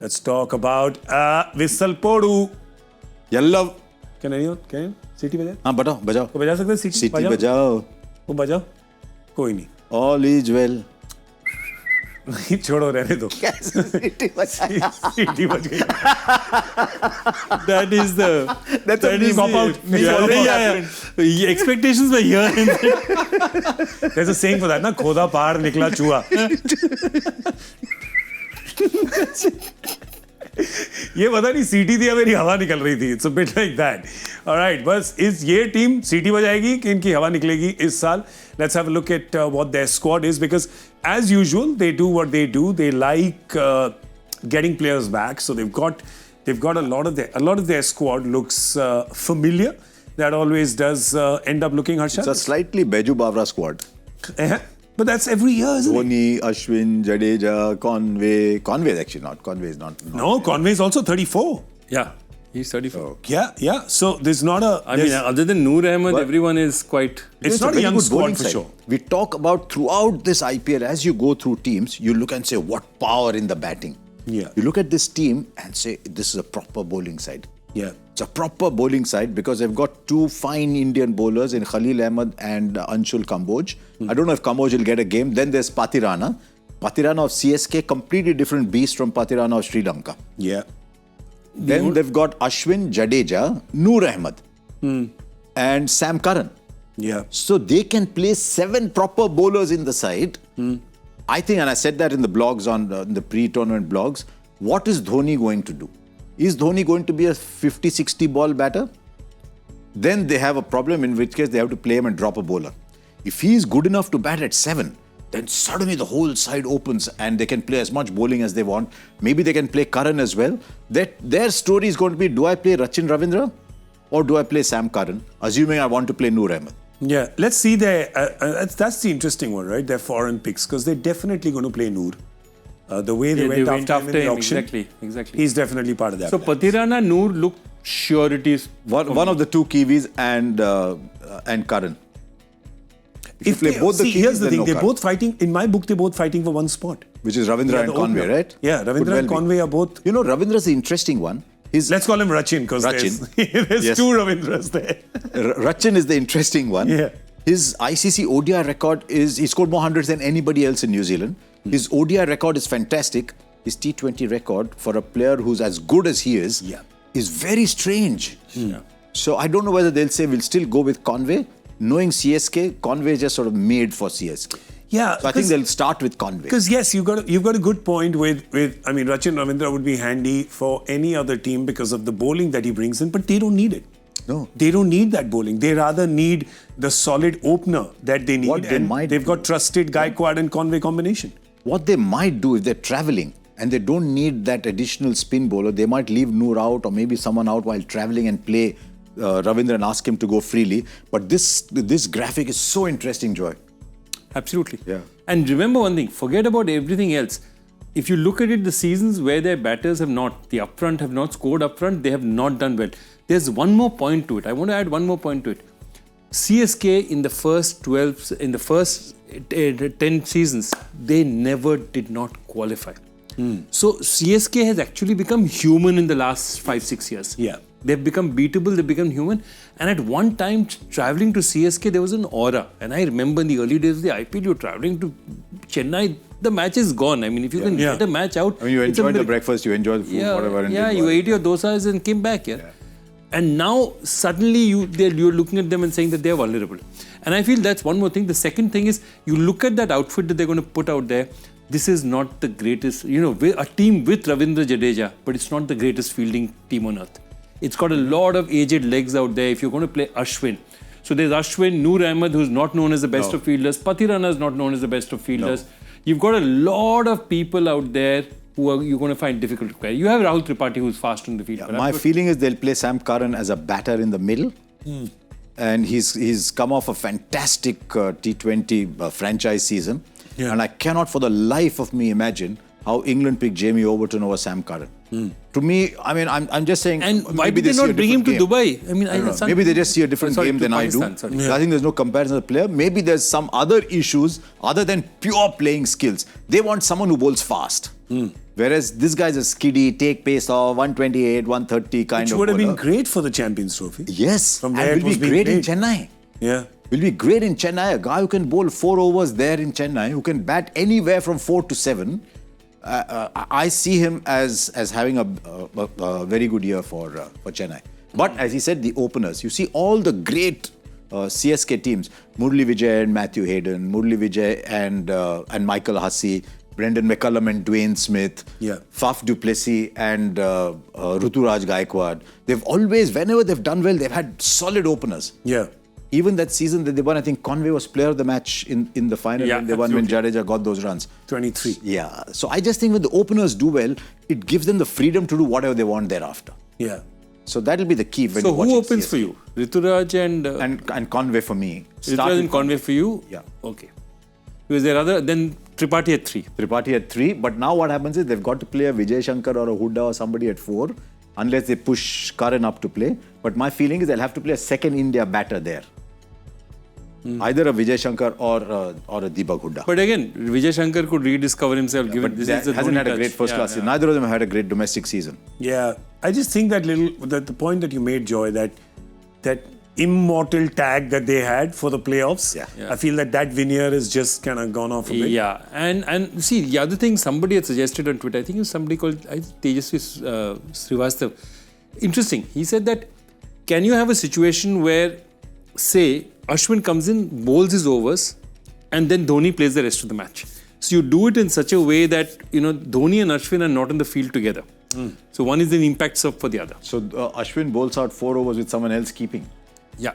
Let's talk about Whistle Podu. Yellow. Can anyone? Can you? City बजाए? हाँ बजाओ बजाओ. वो बजा सकते हैं City? City बजाओ. वो बजाओ. कोई नहीं. All is well. नहीं छोड़ो रहने दो. City बजाओ. City बज गई. That is the. That's a is cop out. Yeah. Expectations were here. There's a saying for that, ना खोदा पहाड़ निकला चूहा. ये पता नहीं सीटी थी या मेरी हवा निकल रही थी. It's a bit like that. Alright, बस इस ये टीम सीटी बजाएगी कि इनकी हवा निकलेगी इस साल. Let's have a look at what their squad is, because as usual they do what they do. They like getting players back, so they've got a lot of their squad looks familiar. That always does end up looking, Harsha. It's a slightly Beju Bavra squad. But that's every year, isn't it? Dhoni, Ashwin, Jadeja, Conway. Conway is actually not. Conway is not. No, Conway is also 34. Yeah, he's 34. Oh. Yeah. So there's not a. I mean, other than Noor Ahmed, everyone is quite. It's not a young squad for sure. We talk about throughout this IPL, as you go through teams, you look and say, what power in the batting. Yeah. You look at this team and say, this is a proper bowling side. Yeah. It's a proper bowling side because they've got two fine Indian bowlers in Khalil Ahmed and Anshul Kamboj. I don't know if Kamboj will get a game. Then there's Pathirana. Pathirana of CSK, completely different beast from Pathirana of Sri Lanka. Yeah. Then they've got Ashwin, Jadeja, Noor Ahmed and Sam Curran. Yeah. So they can play 7 proper bowlers in the side. I think, and I said that in the blogs, on the pre-tournament blogs, what is Dhoni going to do? Is Dhoni going to be a 50-60 ball batter? Then they have a problem, in which case they have to play him and drop a bowler. If he is good enough to bat at 7, then suddenly the whole side opens and they can play as much bowling as they want. Maybe they can play Curran as well. Their story is going to be, do I play Rachin Ravindra or do I play Sam Curran? Assuming I want to play Noor Ahmed. Yeah. Let's see their. That's the interesting one, right? Their foreign picks, because they're definitely going to play Noor. The way they went after him in the auction. Exactly. He's definitely part of that. So Pathirana, Noor look sureties. One of the two Kiwis and Curran. If play they, both the see, Kiwis, here's the then thing. no They're Curran. both fighting. In my book, they're both fighting for one spot. Which is Ravindra and the Conway, opener. right? Yeah, Ravindra and Conway are both. You know, Ravindra's the interesting one. Let's call him Rachin, because there's Yes. two Ravindras there. Rachin is the interesting one. Yeah. His ICC ODI record is, he scored more hundreds than anybody else in New Zealand. His ODI record is fantastic. His T20 record for a player who's as good as he is very strange. So I don't know whether they'll say we'll still go with Conway. Knowing CSK, Conway is just sort of made for CSK. Yeah. So I think they'll start with Conway. Because yes, you've got a good point with I mean, Rachin Ravindra would be handy for any other team because of the bowling that he brings in, but they don't need it. No. They don't need that bowling. They rather need the solid opener that they need. What they might they've got do. trusted Gaikwad and Conway combination. What they might do if they're travelling and they don't need that additional spin bowler, they might leave Noor out or maybe someone out while travelling and play Ravindra and ask him to go freely. But this graphic is so interesting, Joy. Absolutely. Yeah. And remember one thing, forget about everything else. If you look at it, the seasons where their batters have not, the upfront have not scored upfront, they have not done well. There's one more point to it. I want to add one more point to it. CSK in the first 10 seasons, they never did not qualify. So CSK has actually become human in the last 5-6 years. Yeah. They've become beatable, they've become human. And at one time, traveling to CSK, there was an aura. And I remember in the early days of the IPL, you're traveling to Chennai, the match is gone. I mean, if you can get a match out. I mean, you enjoyed the breakfast, you enjoyed the food, whatever. And you ate your dosas and came back. And now, suddenly, you're looking at them and saying that they're vulnerable. And I feel that's one more thing. The second thing is, you look at that outfit that they're going to put out there. This is not the greatest, a team with Ravindra Jadeja, but it's not the greatest fielding team on earth. It's got a lot of aged legs out there if you're going to play Ashwin. So there's Ashwin, Noor Ahmed, who's not known as the best of fielders. Pathirana is not known as the best of fielders. You've got a lot of people out there who you're going to find difficult to play. You have Rahul Tripathi, who's fast on the field. My feeling is they'll play Sam Curran as a batter in the middle. And he's come off a fantastic T20 franchise season. And I cannot for the life of me imagine how England picked Jamie Overton over Sam Curran. To me, I mean, I'm just saying. And why did they not bring him to Dubai? I mean, maybe they just see a different game than I do. I think there's no comparison of the player. Maybe there's some other issues other than pure playing skills. They want someone who bowls fast. Whereas this guy's a skiddy, take pace of 128, 130 kind Which of would have been bowler. great for the Champions Trophy. Yes, From and where it will was be being great in played. Chennai. Yeah. Will be great in Chennai. A guy who can bowl 4 overs there in Chennai, who can bat anywhere from 4 to 7. I see him as having a very good year for Chennai. But as he said, the openers. You see all the great CSK teams: Murli Vijay and Matthew Hayden, Murli Vijay and Michael Hussey, Brendan McCullum and Dwayne Smith, Yeah. Faf du Plessis and Ruturaj Gaikwad. They've always, whenever they've done well, they've had solid openers. Yeah. Even that season that they won, I think Conway was player of the match in the final Yeah, when they won when absolutely. Jadeja got those runs. 23. Yeah. So I just think when the openers do well, it gives them the freedom to do whatever they want thereafter. Yeah. So that'll be the key when So you watch who it, opens CSK. for you? Rituraj and And Conway for me. Start Rituraj with and Conway for you? Yeah. Okay. Was there other? Then Tripathi at 3. Tripathi at 3. But now what happens is they've got to play a Vijay Shankar or a Hooda or somebody at 4 unless they push Curran up to play. But my feeling is they'll have to play a second India batter there. Either a Vijay Shankar or a Deepak Hooda. But again, Vijay Shankar could rediscover himself given But this they is the hasn't Dhoni had a touch. great first Yeah, class yeah. season. Neither of them had a great domestic season. Yeah. I just think that the point that you made, Joy, that immortal tag that they had for the playoffs, Yeah. I feel that veneer is just kind of gone off a bit. Yeah, and see, the other thing somebody had suggested on Twitter, I think it was somebody called Tejasvi Srivastav. Interesting. He said that, can you have a situation where, say, Ashwin comes in, bowls his overs, and then Dhoni plays the rest of the match. So you do it in such a way that, Dhoni and Ashwin are not in the field together. So one is an impact sub for the other. So Ashwin bowls out 4 overs with someone else keeping. Yeah.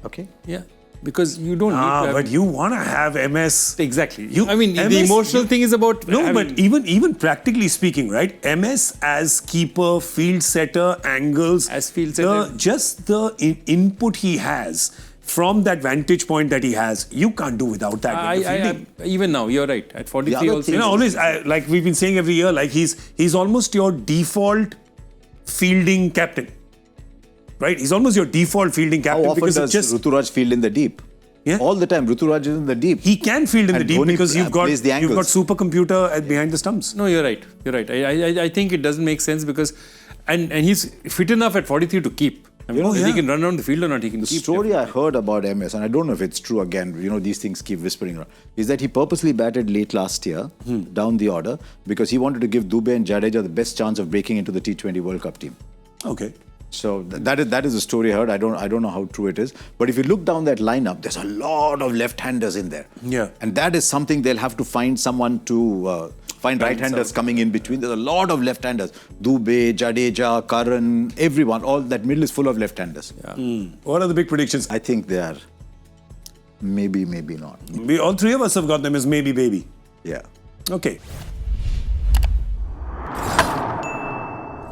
Okay. Yeah. Because you don't need to have... But you want to have MS. Exactly. You- I mean, MS the emotional thing is about... No, having- but even practically speaking, right? MS as keeper, field setter, angles. As field setter. Just the input he has from that vantage point that he has, you can't do without that. when you're fielding. even now, you're right. At 43 other also... thing- Always, like we've been saying every year, like he's almost your default fielding captain. Right? He's almost your default fielding How captain often because does it's just... Ruturaj field in the deep? Yeah. All the time. Ruturaj is in the deep. He can field in the And deep Dhoni because you've got plays the angles. supercomputer behind the stumps. No, you're right. You're right. I think it doesn't make sense because... And he's fit enough at 43 to keep. I mean, whether he can run around the field or not, he can The keep. story I heard about MS, and I don't know if it's true again, these things keep whispering around, is that he purposely batted late last year, down the order, because he wanted to give Dubey and Jadeja the best chance of breaking into the T20 World Cup team. Okay. So that is a story I heard. I don't know how true it is. But if you look down that lineup, there's a lot of left-handers in there. Yeah. And that is something they'll have to find someone to find right-handers coming in between. There's a lot of left-handers. Dubey, Jadeja, Curran, everyone. All that middle is full of left-handers. Yeah. What are the big predictions? I think they are maybe not. All three of us have got them as maybe baby. Yeah. Okay.